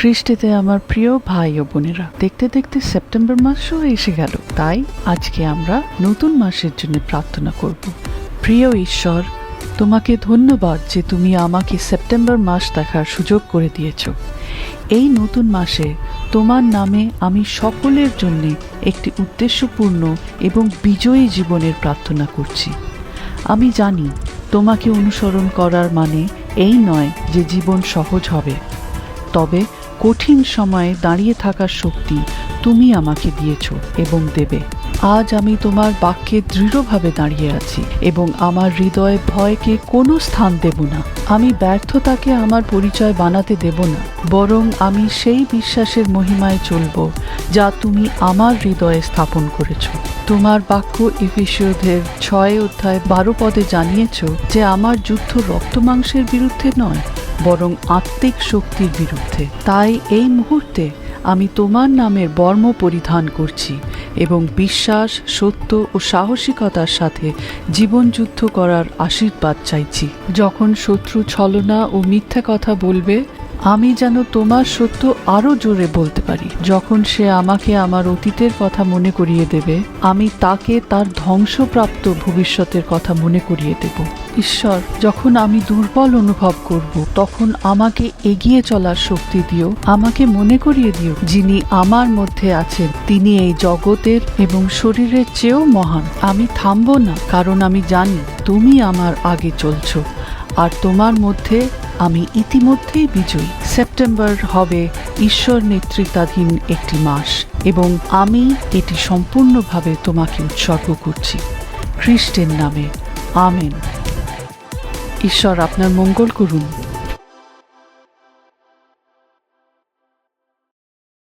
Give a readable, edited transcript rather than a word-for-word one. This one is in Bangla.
খ্রিস্টেতে আমার প্রিয় ভাই ও বোনেরা, দেখতে দেখতে সেপ্টেম্বর মাসও এসে গেল। তাই আজকে আমরা নতুন মাসের জন্য প্রার্থনা করব। প্রিয় ঈশ্বর, তোমাকে ধন্যবাদ যে তুমি আমাকে সেপ্টেম্বর মাস দেখার সুযোগ করে দিয়েছ। এই নতুন মাসে তোমার নামে আমি সকলের জন্য একটি উদ্দেশ্যপূর্ণ এবং বিজয়ী জীবনের প্রার্থনা করছি। আমি জানি তোমাকে অনুসরণ করার মানে এই নয় যে জীবন সহজ হবে, তবে কঠিন সময়ে দাঁড়িয়ে থাকার শক্তি তুমি আমাকে দিয়েছ এবং দেবে। আজ আমি তোমার বাক্যে দৃঢ়ভাবে দাঁড়িয়ে আছি এবং আমার হৃদয়ে ভয়কে কোনো স্থান দেব না। আমি ব্যর্থতাকে আমার পরিচয় বানাতে দেব না, বরং আমি সেই বিশ্বাসের মহিমায় চলব যা তুমি আমার হৃদয়ে স্থাপন করেছ। তোমার বাক্য এফেসীয়দের 6:12 জানিয়েছ যে আমার যুদ্ধ রক্তমাংসের বিরুদ্ধে নয়, বরং আত্মিক শক্তির বিরুদ্ধে। তাই এই মুহূর্তে আমি তোমার নামের বর্ম পরিধান করছি এবং বিশ্বাস, সত্য ও সাহসিকতার সাথে জীবন যুদ্ধ করার আশীর্বাদ চাইছি। যখন শত্রু ছলনা ও মিথ্যা কথা বলবে, আমি যেন তোমার সত্য আরও জোরে বলতে পারি। যখন সে আমাকে আমার অতীতের কথা মনে করিয়ে দেবে, আমি তাকে তার ধ্বংসপ্রাপ্ত ভবিষ্যতের কথা মনে করিয়ে দেব। ঈশ্বর, যখন আমি দুর্বল অনুভব করব, তখন আমাকে এগিয়ে চলার শক্তি দিও। আমাকে মনে করিয়ে দিও যিনি আমার মধ্যে আছেন তিনি এই জগতের এবং শরীরের চেয়েও মহান। আমি থামব না, কারণ আমি জানি তুমি আমার আগে চলছো আর তোমার মধ্যে আমি ইতিমধ্যেই বিজয়ী। সেপ্টেম্বর হবে ঈশ্বর নেতৃত্বাধীন একটি মাস এবং আমি এটি সম্পূর্ণভাবে তোমাকে উৎসর্গ করছি। খ্রিস্টের নামে আমেন। ঈশ্বর আপনার মঙ্গল করুন।